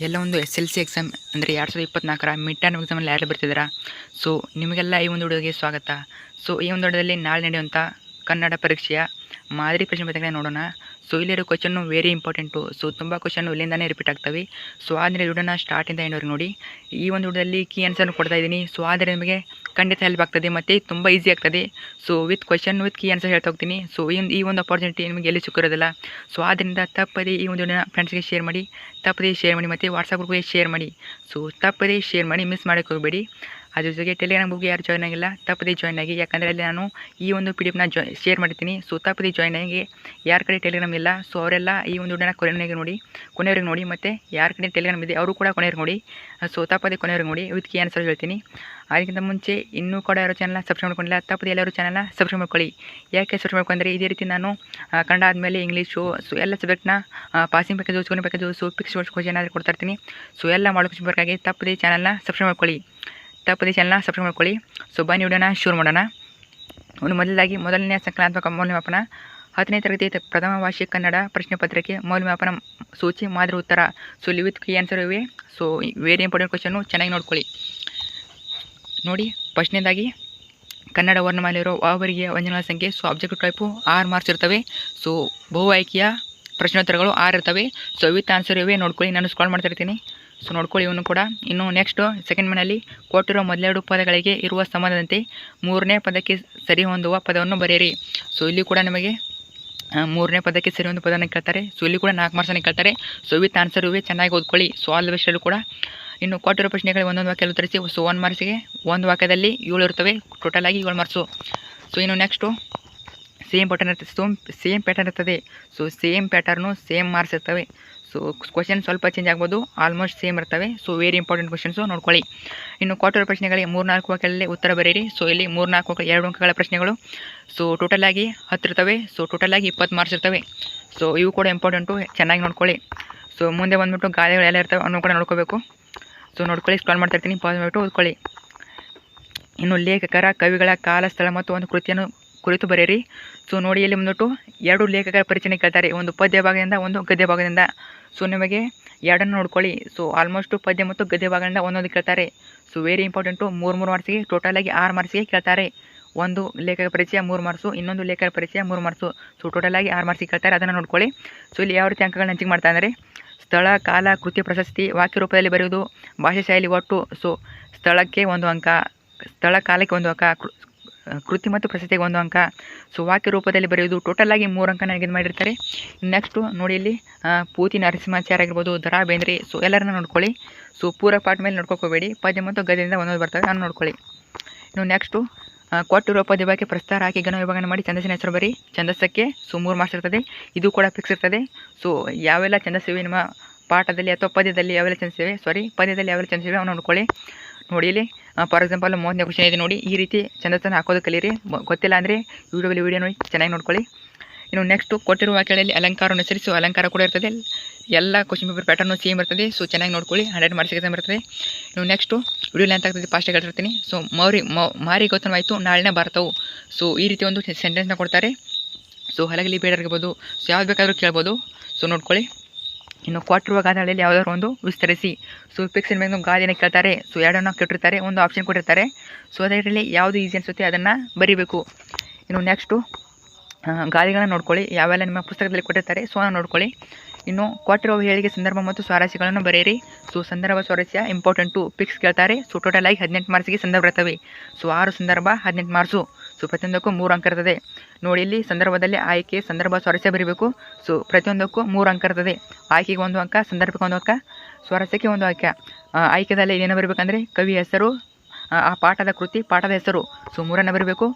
ಎಲ್ಲ ಒಂದು SLC exam ಅಂದರೆ 2024ರ ಮಿಡ್ ಟರ್ಮ್ ಎಕ್ಸಾಮಲ್ಲಿ ಯಾರು ಬರ್ತಿದ್ದೀರಾ? ಸೊ ನಿಮಗೆಲ್ಲ ಈ ಒಂದು ವಿಡಿಯೋಗೆ ಸ್ವಾಗತ. ಸೊ ಈ ಒಂದು ವಿಡಿಯೋದಲ್ಲಿ ನಾಳೆ ನಡೆಯುವಂಥ ಕನ್ನಡ ಪರೀಕ್ಷೆಯ ಮಾದರಿ ಪ್ರಶ್ನೆ ಪತ್ರಿಕೆ ನೋಡೋಣ. ಸೊ ಇಲ್ಲಿರೋ ಕ್ವಶನ್ನು ವೆರಿ ಇಂಪಾರ್ಟೆಂಟು. ಸೊ ತುಂಬ ಕ್ವಶನ್ನು ಇಲ್ಲಿಂದಾನೇ ರಿಪೀಟ್ ಆಗ್ತವೆ. ಸೊ ಆದರೆ ವಿಡಿಯೋನ ಸ್ಟಾರ್ಟಿಂದ ಎಂಡ್ವರೆಗೆ ನೋಡಿ. ಈ ಒಂದು ವಿಡಿಯೋದಲ್ಲಿ ಕೀ ಆನ್ಸರ್ನ ಕೊಡ್ತಾ ಇದ್ದೀನಿ. ಸೊ ಆದರೆ ನಿಮಗೆ ಖಂಡಿತ ಹೆಲ್ಪ್ ಆಗ್ತದೆ ಮತ್ತು ತುಂಬ ಈಸಿ ಆಗ್ತದೆ. So with question with key answer ಹೇಳ್ತಾ ಹೋಗ್ತೀನಿ. ಸೊ ಈ ಒಂದು ಅಪಾರ್ಚುನಿಟಿ ನಿಮಗೆ ಎಲ್ಲಿ ಸಿಕ್ಕಿರೋದಿಲ್ಲ. ಸೊ ಆದ್ದರಿಂದ ತಪ್ಪದೇ ಈ ಒಂದು ವಿಡಿಯೋನ ಫ್ರೆಂಡ್ಸ್ಗೆ ಶೇರ್ ಮಾಡಿ, ತಪ್ಪದೇ ಶೇರ್ ಮಾಡಿ ಮತ್ತು ವಾಟ್ಸಪ್ ಗ್ರೂಪ್ಗೆ ಶೇರ್ ಮಾಡಿ. ಸೊ ತಪ್ಪದೇ ಶೇರ್ ಮಾಡಿ, ಮಿಸ್ ಮಾಡೋಕ್ಕೆ ಹೋಗಬೇಡಿ. ಅದ್ರ ಜೊತೆಗೆ ಟೆಲಿಗ್ರಾಮ್ ಗ್ರೂಪ್ಗೆ ಯಾರು ಜಾಯ್ನ್ ಆಗಿಲ್ಲ ತಪ್ಪದೇ ಜಾಯ್ನ್ ಆಗಿ, ಯಾಕಂದರೆ ಅಲ್ಲಿ ನಾನು ಈ ಒಂದು PDF ಶೇರ್ ಮಾಡ್ತೀನಿ. ಸೊ ತಪ್ಪದೇ ಜಾಯ್ನ್ ಆಗಿ. ಯಾರ ಕಡೆ ಟೆಲಿಗ್ರಾಮ್ ಇಲ್ಲ ಸೊ ಅವರೆಲ್ಲ ಈ ಒಂದು ವಿಡಿಯೋನ ಕೊನೆಯವರೆಗೆ ನೋಡಿ ಮತ್ತು ಯಾರ ಕಡೆ ಟೆಲಿಗ್ರಾಮ್ ಇದೆ ಅವರು ಕೂಡ ಕೊನೆಯವರೆಗೆ ನೋಡಿ. ಸೊ ತಪ್ಪದೇ ಕೊನೆಯವರೆಗೆ ನೋಡಿ ವಿತ್ ಕೀ ಆನ್ಸರ್ ಹೇಳ್ತೀನಿ. ಅದಕ್ಕಿಂತ ಮುಂಚೆ ಇನ್ನೂ ಕೂಡ ಯಾರು ಚಾನಲ್ನ ಸಬ್ಸ್ಕ್ರೈಬ್ ಮಾಡ್ಕೊಂಡಿಲ್ಲ ತಪ್ಪದೇ ಎಲ್ಲರೂ ಚಾನಲ್ನ ಸಬ್ಸ್ಕ್ರೈಬ್ ಮಾಡ್ಕೊಳ್ಳಿ. ಯಾಕೆ ಸಬ್ಸ್ಕ್ರೈಬ್ ಮಾಡ್ಕೊಂಡ್ರೆ ಇದೇ ರೀತಿ ನಾನು ಕನ್ನಡ ಆದಮೇಲೆ ಇಂಗ್ಲೀಷು ಸೊ ಎಲ್ಲ ಸಬ್ಜೆಕ್ಟ್ನ passing package, scoring package, so fix question ಏನಾದರೂ ಕೊಡ್ತಾ ಇರ್ತೀನಿ. ಸೊ ಎಲ್ಲ ಮಾಡೋಕ್ಕೆ ಬೇಕಾಗಿ ತಪ್ಪದೇ ಚಾನಲ್ನ ಸಬ್ಸ್ಕ್ರೈಬ್ ಮಾಡ್ಕೊಳ್ಳಿ. ಸೊ ಬನ್ನಿ ವಿಡಿಯೋನ ಶುರು ಮಾಡೋಣ. ಒಂದು ಮೊದಲನೇ ಸಂಕಲನಾತ್ಮಕ ಮೌಲ್ಯಮಾಪನ 10ನೇ ತರಗತಿ ಪ್ರಥಮ ವಾರ್ಷಿಕ ಕನ್ನಡ ಪ್ರಶ್ನೆ ಪತ್ರಿಕೆ ಮೌಲ್ಯಮಾಪನ ಸೂಚಿ ಮಾದರಿ ಉತ್ತರ. ಸೊ ಇಲ್ಲಿ ವಿತ್ ಕೀ ಆನ್ಸರ್ ಇವೆ. ಸೊ ವೆರಿ ಇಂಪಾರ್ಟೆಂಟ್ ಕ್ವಶನ್ನು, ಚೆನ್ನಾಗಿ ನೋಡ್ಕೊಳ್ಳಿ. ನೋಡಿ, ಫಸ್ಟ್ನೇದಾಗಿ ಕನ್ನಡ ವರ್ಣಮಾಲೆ ಇರೋ ಅವರಿಗೆ ವಂಜನಗಳ ಸಂಖ್ಯೆ. ಸೊ ಆಬ್ಜೆಕ್ಟಿವ್ ಟೈಪು 6 ಮಾರ್ಕ್ಸ್ ಇರ್ತವೆ. ಸೊ ಬಹು ಆಯ್ಕೆಯ ಪ್ರಶ್ನೋತ್ತರಗಳು 6 ಇರ್ತವೆ. ಸೊ ವಿತ್ ಆನ್ಸರ್ ಇವೆ, ನೋಡ್ಕೊಳ್ಳಿ. ನಾನು ಸ್ಕ್ರಾಲ್ ಮಾಡ್ತಾ ಇರ್ತೀನಿ. ಸೊ ನೋಡ್ಕೊಳ್ಳಿ ಇವನು ಕೂಡ. ಇನ್ನು ನೆಕ್ಸ್ಟು ಸೆಕೆಂಡ್ ಮನೆಯಲ್ಲಿ ಕೊಟ್ಟಿರೋ ಮೊದಲೆರಡು ಪದಗಳಿಗೆ ಇರುವ ಸಂಬಂಧದಂತೆ 3ನೇ ಪದಕ್ಕೆ ಸರಿ ಹೊಂದುವ ಪದವನ್ನು ಬರೆಯಿರಿ. ಸೊ ಇಲ್ಲಿ ಕೂಡ ನಿಮಗೆ 3ನೇ ಪದಕ್ಕೆ ಸರಿ ಒಂದು ಪದವನ್ನು ಕೇಳ್ತಾರೆ. ಸೊ ಇಲ್ಲಿ ಕೂಡ 4 ಮಾರ್ಕ್ಸನ್ನು ಕೇಳ್ತಾರೆ. ಸೊ ವಿತ್ ಆನ್ಸರ್ ಇವೆ, ಚೆನ್ನಾಗಿ ಓದ್ಕೊಳ್ಳಿ. ಸೊ ಆಲ್ ದ ಬೆಸ್ಟಲ್ಲೂ ಕೂಡ. ಇನ್ನು ಕೊಟ್ಟಿರೋ ಪ್ರಶ್ನೆಗಳಿಗೆ ಒಂದೊಂದು ವಾಕ್ಯ ಉತ್ತರಿಸಿ. ಸೊ 1 ಮಾರ್ಕ್ಸಿಗೆ ಒಂದು ವಾಕ್ಯದಲ್ಲಿ 7 ಇರ್ತವೆ, ಟೋಟಲ್ ಆಗಿ 7 ಮಾರ್ಕ್ಸು. ಸೊ ಇನ್ನು ನೆಕ್ಸ್ಟು ಸೇಮ್ ಪ್ಯಾಟರ್ನ್ ಇರ್ತದೆ. So same pattern, same marks ಇರ್ತವೆ. ಸೊ ಕ್ವಶನ್ ಸ್ವಲ್ಪ ಚೇಂಜ್ ಆಗ್ಬೋದು, ಆಲ್ಮೋಸ್ಟ್ ಸೇಮ್ ಇರ್ತವೆ. ಸೊ ವೆರಿ ಇಂಪಾರ್ಟೆಂಟ್ ಕ್ವಶನ್ಸು, ನೋಡ್ಕೊಳ್ಳಿ. ಇನ್ನು ಕೊಟ್ಟಿರೋ ಪ್ರಶ್ನೆಗಳಿಗೆ 3-4 ವಾಕ್ಯಗಳಲ್ಲಿ ಉತ್ತರ ಬರೆಯಿರಿ. ಸೊ ಇಲ್ಲಿ 3-4 ವಾಕ್ಯ 2 ಅಂಕಗಳ ಪ್ರಶ್ನೆಗಳು. ಸೊ ಟೋಟಲ್ ಆಗಿ 10 ಇರ್ತವೆ. ಸೊ ಟೋಟಲ್ ಆಗಿ 20 ಮಾರ್ಕ್ಸ್ ಇರ್ತವೆ. ಸೊ ಇವು ಕೂಡ ಇಂಪಾರ್ಟೆಂಟು, ಚೆನ್ನಾಗಿ ನೋಡ್ಕೊಳ್ಳಿ. ಸೊ ಮುಂದೆ ಬಂದುಬಿಟ್ಟು ಗಾದೆಗಳೆಲ್ಲ ಇರ್ತವೆ, ಅನ್ನೋ ಕೂಡ ನೋಡ್ಕೋಬೇಕು. ಸೊ ನೋಡ್ಕೊಳ್ಳಿ, ಸ್ಕ್ರಾಲ್ ಮಾಡ್ತಾ ಇರ್ತೀನಿ, ಪಾಸ್ ಮಾಡಿಬಿಟ್ಟು ಓದ್ಕೊಳ್ಳಿ. ಇನ್ನು ಲೇಖಕರ, ಕವಿಗಳ ಕಾಲ, ಸ್ಥಳ ಮತ್ತು ಒಂದು ಕೃತಿಯನ್ನು ಕುರಿತು ಬರೆಯಿರಿ. ಸೊ ನೋಡಿ, ಇಲ್ಲಿ ಬಂದ್ಬಿಟ್ಟು 2 ಲೇಖಕರ ಪರಿಚಯ ಕೇಳ್ತಾರೆ, ಒಂದು ಪದ್ಯ ಭಾಗದಿಂದ ಒಂದು ಗದ್ಯ ಭಾಗದಿಂದ. ಸೊ ನಿಮಗೆ ಎರಡನ್ನು ನೋಡ್ಕೊಳ್ಳಿ. ಸೊ ಆಲ್ಮೋಸ್ಟು ಪದ್ಯ ಮತ್ತು ಗದ್ಯ ಭಾಗದಿಂದ ಒಂದೊಂದು ಕೇಳ್ತಾರೆ. ಸೊ ವೆರಿ ಇಂಪಾರ್ಟೆಂಟು, 3 ಮಾರ್ಕ್ಸಿಗೆ ಟೋಟಲ್ ಆಗಿ 6 ಮಾರ್ಕ್ಸಿಗೆ ಕೇಳ್ತಾರೆ. ಒಂದು ಲೇಖಕ ಪರಿಚಯ 3 ಮಾರ್ಕ್ಸು, ಇನ್ನೊಂದು ಲೇಖಕರ ಪರಿಚಯ 3 ಮಾರ್ಕ್ಸು. ಸೊ ಟೋಟಲ್ ಆಗಿ 6 ಮಾರ್ಕ್ಸಿಗೆ ಕೇಳ್ತಾರೆ, ಅದನ್ನು ನೋಡ್ಕೊಳ್ಳಿ. ಸೊ ಇಲ್ಲಿ ಯಾವ ರೀತಿ ಅಂಕಗಳನ್ನ ಹಂಚಿಕೆ ಮಾಡ್ತಾ ಅಂದರೆ ಸ್ಥಳ, ಕಾಲ, ಕೃತಿ, ಪ್ರಶಸ್ತಿ ವಾಕ್ಯ ರೂಪದಲ್ಲಿ ಬರೆಯುವುದು, ಭಾಷೆ ಶೈಲಿ ಒಟ್ಟು. ಸೊ ಸ್ಥಳಕ್ಕೆ 1 ಅಂಕ, ಸ್ಥಳ ಕಾಲಕ್ಕೆ 1 ಅಂಕ, ಕೃತಿ ಮತ್ತು ಪ್ರಶಸ್ತಿಗೆ 1 ಅಂಕ. ಸೊ ವಾಕ್ಯ ರೂಪದಲ್ಲಿ ಬರೆಯುವುದು, ಟೋಟಲ್ ಆಗಿ 3 ಅಂಕನ ನಿಗದಿ ಮಾಡಿರ್ತಾರೆ. ನೆಕ್ಸ್ಟು ನೋಡಿ, ಇಲ್ಲಿ ಪೂತಿ ನರಸಿಂಹಾಚಾರ್ಯ ಆಗಿರ್ಬೋದು, ದರಾ ಬೇಂದ್ರೆ. ಸೊ ಎಲ್ಲರನ್ನ ನೋಡ್ಕೊಳ್ಳಿ. ಸೊ ಪೂರ ಪಾಠ ಮೇಲೆ ನೋಡ್ಕೋಬೇಡಿ, ಪದ್ಯ ಮತ್ತು ಗದ್ಯದಿಂದ ಒಂದೊಂದು ಬರ್ತವೆ, ನಾನು ನೋಡ್ಕೊಳ್ಳಿ. ಇನ್ನು ನೆಕ್ಸ್ಟು ಕೊಟ್ಟಿರೋ ಪದ್ಯ ಬಗ್ಗೆ ಪ್ರಸ್ತಾರ ಹಾಕಿ ಘನ ವಿಭಾಗನ ಮಾಡಿ ಛಂದಸ್ಸಿನ ಹೆಸರು ಬರೀ. ಛಂದಸ್ಸಕ್ಕೆ ಸೊ 3 ಮಾರ್ಕ್ಸ್ ಇರ್ತದೆ, ಇದು ಕೂಡ ಫಿಕ್ಸ್ ಇರ್ತದೆ. ಸೊ ಯಾವೆಲ್ಲ ಛಂದಸ್ಸಿವೆ ನಿಮ್ಮ ಪಾಠದಲ್ಲಿ ಅಥವಾ ಪದ್ಯದಲ್ಲಿ ಯಾವೆಲ್ಲ ಛಂದಸ್ಸಿವೆ ಅವನು ನೋಡ್ಕೊಳ್ಳಿ. ನೋಡಿ, ಇಲ್ಲಿ ಫಾರ್ ಎಕ್ಸಾಂಪಲ್ 30ನೇ ಕ್ವಶನ್ ಇದೆ ನೋಡಿ, ಈ ರೀತಿ ಛಂದಸ್ಸನ್ನು ಹಾಕೋದು ಕಲೀರಿ. ಗೊತ್ತಿಲ್ಲ ಅಂದರೆ ವಿಡಿಯೋ ನೋಡಿ, ಚೆನ್ನಾಗಿ ನೋಡ್ಕೊಳ್ಳಿ. ಇನ್ನು ನೆಕ್ಸ್ಟು ಕೊಟ್ಟಿರುವ ವಾಕ್ಯಗಳಲ್ಲಿ ಅಲಂಕಾರವನ್ನು ಹೆಸರಿಸಿ. ಅಲಂಕಾರ ಕೂಡ ಇರ್ತದೆ. ಎಲ್ಲ ಕ್ವಶನ್ ಪೇಪರ್ ಪ್ಯಾಟರ್ನು ಸೇಮ್ ಇರ್ತದೆ. ಸೊ ಚೆನ್ನಾಗಿ ನೋಡ್ಕೊಳ್ಳಿ, 100 ಮಾರ್ಕ್ಸ್ ಎಕ್ಸಾಮ್ ಇರ್ತದೆ. ಇನ್ನು ನೆಕ್ಸ್ಟು ವಿಡಿಯೋ ಲೆಂತ್ ಆಗ್ತದೆ, ಫಾಸ್ಟಾಗಿ ಹೇಳ್ತಿರ್ತೀನಿ. ಸೊ ಮಾರಿ ಗೌತಮವಾಯಿತು ನಾಳಿನ ಭಾರತವು. ಸೊ ಈ ರೀತಿ ಒಂದು ಸೆಂಟೆನ್ಸ್ನ ಕೊಡ್ತಾರೆ. ಸೊ ಹಲಗಲಿ ಬೇಡರಿರ್ಬೋದು, ಸೊ ಯಾವ್ದು ಬೇಕಾದರೂ ಕೇಳ್ಬೋದು. ಸೊ ನೋಡ್ಕೊಳ್ಳಿ. ಇನ್ನು ಕೊಟ್ಟಿರುವ ಗಾದೆಗಳಲ್ಲಿ ಯಾವುದಾದ್ರು ಒಂದು ವಿಸ್ತರಿಸಿ. ಸೊ ಫಿಕ್ಸ್ ಮೇಲೆ ಗಾದೆನ ಕೇಳ್ತಾರೆ. ಸೊ 2 ಕೆಟ್ಟಿರ್ತಾರೆ, ಒಂದು ಆಪ್ಷನ್ ಕೊಟ್ಟಿರ್ತಾರೆ. ಸೊ ಅದರಲ್ಲಿ ಯಾವುದು ಈಸಿ ಅನಿಸುತ್ತೆ ಅದನ್ನು ಬರೀಬೇಕು. ಇನ್ನು ನೆಕ್ಸ್ಟು ಗಾದೆಗಳನ್ನ ನೋಡ್ಕೊಳ್ಳಿ, ಯಾವೆಲ್ಲ ನಿಮ್ಮ ಪುಸ್ತಕದಲ್ಲಿ ಕೊಟ್ಟಿರ್ತಾರೆ. ಸೊ ನೋಡ್ಕೊಳ್ಳಿ. ಇನ್ನು ಕೊಟ್ಟಿರುವ ಹೇಳಿಕೆ ಸಂದರ್ಭ ಮತ್ತು ಸ್ವಾರಸ್ಯಗಳನ್ನು ಬರೆಯಿರಿ. ಸೊ ಸಂದರ್ಭ ಸ್ವಾರಸ್ಯ ಇಂಪಾರ್ಟೆಂಟು, ಫಿಕ್ಸ್ ಕೇಳ್ತಾರೆ. ಸೊ ಟೋಟಲ್ ಆಗಿ 18 ಮಾರ್ಕ್ಸಿಗೆ ಸಂದರ್ಭ ಇರ್ತವೆ. ಸೊ 6 ಸಂದರ್ಭ 18 ಮಾರ್ಕ್ಸು. ಸೊ ಪ್ರತಿಯೊಂದಕ್ಕೂ 3 ಅಂಕ ಇರ್ತದೆ. ನೋಡಿ, ಇಲ್ಲಿ ಸಂದರ್ಭದಲ್ಲಿ ಆಯ್ಕೆ, ಸಂದರ್ಭ, ಸ್ವಾರಸ್ಯ ಬರೀಬೇಕು. ಸೊ ಪ್ರತಿಯೊಂದಕ್ಕೂ 3 ಅಂಕ ಇರ್ತದೆ. ಆಯ್ಕೆಗೆ 1 ಅಂಕ, ಸಂದರ್ಭಕ್ಕೆ 1 ಅಂಕ, ಸ್ವಾರಸ್ಯಕ್ಕೆ 1 ಅಂಕ. ಆಯ್ಕೆದಲ್ಲಿ ಏನು ಬರಬೇಕಂದ್ರೆ ಕವಿ ಹೆಸರು, ಆ ಪಾಠದ ಕೃತಿ, ಪಾಠದ ಹೆಸರು. ಸೊ 3 ಬರಬೇಕು.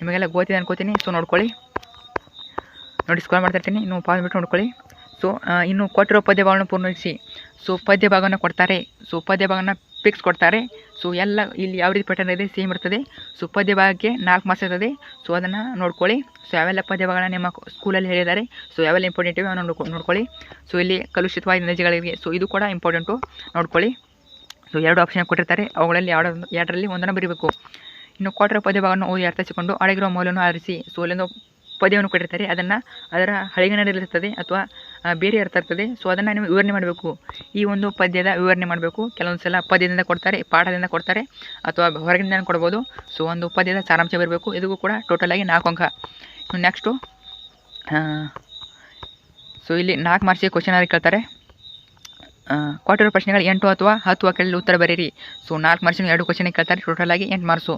ನಿಮಗೆಲ್ಲ ಗೊತ್ತಿದೆ ಅನ್ಕೋತೀನಿ. ಸೊ ನೋಡ್ಕೊಳ್ಳಿ. ನೋಡಿ, ಸ್ಕ್ರಾಲ್ ಮಾಡ್ತಾ ಇರ್ತೀನಿ, ಇನ್ನು ಪಾಸ್ ಬಿಟ್ಟು ನೋಡ್ಕೊಳ್ಳಿ. ಸೊ ಇನ್ನು ಕೊಟ್ಟಿರೋ ಪದ್ಯ ಭಾಗವನ್ನು ಪೂರ್ಣಗೊಳಿಸಿ. ಸೊ ಪದ್ಯ ಭಾಗವನ್ನು ಕೊಡ್ತಾರೆ. ಸೊ ಪದ್ಯ ಭಾಗನ ಫಿಕ್ಸ್ ಕೊಡ್ತಾರೆ. ಸೊ ಎಲ್ಲ ಇಲ್ಲಿ ಯಾವ ರೀತಿ ಪ್ಯಾಟರ್ನ್ ಇದೆ ಸೇಮ್ ಇರ್ತದೆ. ಸೊ ಪದ್ಯ ಭಾಗಕ್ಕೆ 4 ಮಾರ್ಕ್ಸ್ ಇರ್ತದೆ. ಸೊ ಅದನ್ನು ನೋಡ್ಕೊಳ್ಳಿ. ಸೊ ಯಾವೆಲ್ಲ ಪದ್ಯ ಭಾಗನ ನಿಮ್ಮ ಸ್ಕೂಲಲ್ಲಿ ಹೇಳಿದ್ದಾರೆ, ಸೊ ಯಾವೆಲ್ಲ ಇಂಪಾರ್ಟೆಂಟ್ ಇವೆ ಅವನ್ನ ನೋಡ್ಕೊಳ್ಳಿ. ಸೊ ಇಲ್ಲಿ ಕಲುಷಿತವಾದ ನದಿಗಳಿಗೆ, ಸೊ ಇದು ಕೂಡ ಇಂಪಾರ್ಟೆಂಟು, ನೋಡ್ಕೊಳ್ಳಿ. ಸೊ 2 ಆಪ್ಷನ್ ಕೊಟ್ಟಿರ್ತಾರೆ, ಅವುಗಳಲ್ಲಿ ಎರಡರಲ್ಲಿ ಒಂದನ್ನು ಬರೀಬೇಕು. ಇನ್ನು ಕೊಟ್ಟಿರೋ ಪದ್ಯ ಭಾಗವನ್ನು ಓದಿ ಅರ್ಥೈಸಿಕೊಂಡು ಅಡಗಿರುವ ಮೌಲ್ಯವನ್ನು ಆರಿಸಿ. ಸೊ ಇಲ್ಲೊಂದು ಪದ್ಯವನ್ನು ಕೊಟ್ಟಿರ್ತಾರೆ, ಅದರ ಹಳೆಗನ್ನಡದಲ್ಲಿರ್ತದೆ ಅಥವಾ ಬೇರೆ ಅರ್ಥ ಇರ್ತದೆ. ಸೊ ಅದನ್ನು ನೀವು ವಿವರಣೆ ಮಾಡಬೇಕು. ಈ ಒಂದು ಪದ್ಯದ ವಿವರಣೆ ಮಾಡಬೇಕು. ಕೆಲವೊಂದು ಸಲ ಪದ್ಯದಿಂದ ಕೊಡ್ತಾರೆ, ಪಾಠದಿಂದ ಕೊಡ್ತಾರೆ ಅಥವಾ ಹೊರಗಿನಿಂದ ಕೊಡ್ಬೋದು. ಸೊ ಒಂದು ಪದ್ಯದ ಸಾರಾಂಶ ಬರಬೇಕು. ಇದಕ್ಕೂ ಕೂಡ ಟೋಟಲಾಗಿ 4 ಅಂಕ. ನೆಕ್ಸ್ಟು ಸೊ ಇಲ್ಲಿ 4 ಮಾರ್ಕ್ಸಿಗೆ ಕ್ವಶನ್ ಆಗಿ ಕೇಳ್ತಾರೆ. ಕೊಟ್ಟಿರೋ ಪ್ರಶ್ನೆಗಳು 8 ಅಥವಾ 10 ವಾಕ್ಯಗಳಲ್ಲಿ ಉತ್ತರ ಬರೀರಿ. ಸೊ 4 ಮಾರ್ಕ್ಸಿನ 2 ಕ್ವಶನಿಗೆ ಕೇಳ್ತಾರೆ, ಟೋಟಲಾಗಿ 8 ಮಾರ್ಕ್ಸು.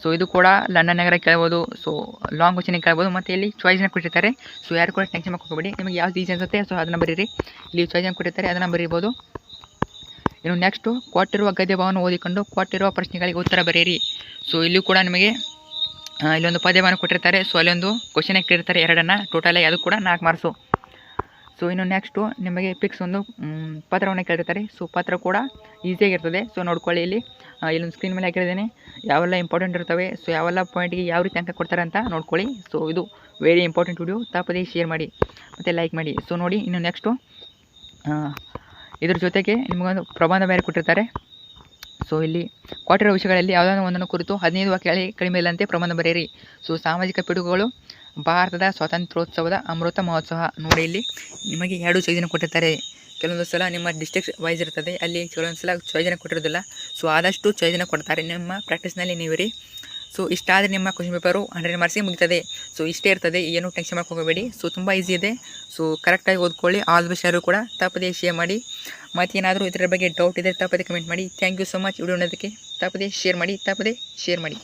ಸೊ ಇದು ಕೂಡ ಲಂಡನ್ ನಗರ ಕೇಳ್ಬೋದು. ಸೊ ಲಾಂಗ್ ಕ್ವಶನಿಗೆ ಕೇಳ್ಬೋದು. ಮತ್ತು ಇಲ್ಲಿ ಚಾಯ್ಸ್ನ ಕೊಟ್ಟಿರ್ತಾರೆ. ಸೊ ಯಾರು ಕೂಡ ಟೆನ್ಷನ್ ಮಾಡ್ಕೋಬೇಡಿ, ನಿಮಗೆ ಯಾವ್ದು ಈಸಿ ಅನ್ಸುತ್ತೆ ಸೊ ಅದನ್ನು ಬರೀರಿ. ಇಲ್ಲಿ ಚಾಯ್ಸ್ನ ಕೊಟ್ಟಿರ್ತಾರೆ, ಅದನ್ನು ಬರೀಬೋದು. ಇನ್ನು ನೆಕ್ಸ್ಟು ಕೊಟ್ಟಿರುವ ಗದ್ಯ ಭಾವವನ್ನು ಓದಿಕೊಂಡು ಕೊಟ್ಟಿರುವ ಪ್ರಶ್ನೆಗಳಿಗೆ ಉತ್ತರ ಬರೀರಿ. ಸೊ ಇಲ್ಲೂ ಕೂಡ ನಿಮಗೆ ಇಲ್ಲೊಂದು ಪದ್ಯವನ್ನು ಕೊಟ್ಟಿರ್ತಾರೆ. ಸೊ ಅಲ್ಲೊಂದು ಕ್ವಶನ್ ಇಟ್ಟಿರ್ತಾರೆ 2 ಟೋಟಲಾಗಿ, ಅದು ಕೂಡ 4 ಮಾರ್ಕ್ಸು. ಸೊ ಇನ್ನು ನೆಕ್ಸ್ಟು ನಿಮಗೆ ಪಿಕ್ಸ್ ಒಂದು ಪತ್ರವನ್ನು ಕೇಳಿರ್ತಾರೆ. ಸೊ ಪತ್ರ ಕೂಡ ಈಸಿಯಾಗಿರ್ತದೆ. ಸೊ ನೋಡ್ಕೊಳ್ಳಿ, ಇಲ್ಲೊಂದು ಸ್ಕ್ರೀನ್ ಮೇಲೆ ಹಾಕಿದ್ದೇನೆ, ಯಾವೆಲ್ಲ ಇಂಪಾರ್ಟೆಂಟ್ ಇರ್ತವೆ, ಸೊ ಯಾವೆಲ್ಲ ಪಾಯಿಂಟ್ಗೆ ಯಾವ ರೀತಿ ಅಂಕ ಕೊಡ್ತಾರೆ ಅಂತ ನೋಡ್ಕೊಳ್ಳಿ. ಸೊ ಇದು ವೆರಿ ಇಂಪಾರ್ಟೆಂಟ್ ವಿಡಿಯೋ, ತಪ್ಪದೇ ಶೇರ್ ಮಾಡಿ ಮತ್ತು ಲೈಕ್ ಮಾಡಿ. ಸೊ ನೋಡಿ, ಇನ್ನು ನೆಕ್ಸ್ಟು ಇದ್ರ ಜೊತೆಗೆ ನಿಮಗೊಂದು ಪ್ರಬಂಧ ಬೇರೆ ಕೊಟ್ಟಿರ್ತಾರೆ. ಸೊ ಇಲ್ಲಿ ಕೊಟ್ಟಿರೋ ವಿಷಯಗಳಲ್ಲಿ ಯಾವುದಾದ್ರು ಒಂದನ್ನು ಕುರಿತು 15 ವಾಕ್ಯಗಳಲ್ಲಿ ಕಡಿಮೆ ಇಲ್ಲಂತೆ ಪ್ರಬಂಧ ಬರೆಯಿರಿ. ಸೊ ಸಾಮಾಜಿಕ ಪಿಡುಗುಗಳು, ಭಾರತದ ಸ್ವಾತಂತ್ರ್ಯೋತ್ಸವದ ಅಮೃತ ಮಹೋತ್ಸವ. ನೋಡಿ, ಇಲ್ಲಿ ನಿಮಗೆ 2 ಚಾಯ್ಸನ್ನು ಕೊಟ್ಟಿರ್ತಾರೆ. ಕೆಲವೊಂದು ಸಲ ನಿಮ್ಮ ಡಿಸ್ಟ್ರಿಕ್ಟ್ ವೈಸ್ ಇರ್ತದೆ, ಅಲ್ಲಿ ಕೆಲವೊಂದು ಸಲ ಚಾಯ್ಸನ್ನು ಕೊಟ್ಟಿರೋದಿಲ್ಲ. ಸೊ ಆದಷ್ಟು ಚಾಯ್ಸನ್ನು ಕೊಡ್ತಾರೆ. ನಿಮ್ಮ ಪ್ರಾಕ್ಟೀಸ್ನಲ್ಲಿ ನೀವಿರಿ. ಸೊ ಇಷ್ಟ ಆದರೆ ನಿಮ್ಮ ಕ್ವಶನ್ ಪೇಪರು 100 ಮಾರ್ಕ್ಸಿಗೆ ಮುಗಿತದೆ. ಸೊ ಇಷ್ಟೇ ಇರ್ತದೆ, ಏನೂ ಟೆನ್ಷನ್ ಮಾಡ್ಕೋಬೇಡಿ. ಸೊ ತುಂಬ ಈಸಿ ಇದೆ. ಸೊ ಕರೆಕ್ಟಾಗಿ ಓದ್ಕೊಳ್ಳಿ. ಆಲ್ ದ ಶೇರು ಕೂಡ ತಪ್ಪದೇ ಶೇರ್ ಮಾಡಿ. ಮತ್ತೇನಾದರೂ ಇದರ ಬಗ್ಗೆ ಡೌಟ್ ಇದ್ದರೆ ತಪ್ಪದೇ ಕಮೆಂಟ್ ಮಾಡಿ. Thank you so much video ನೋಡೋದಕ್ಕೆ. ತಪ್ಪದೇ ಶೇರ್ ಮಾಡಿ.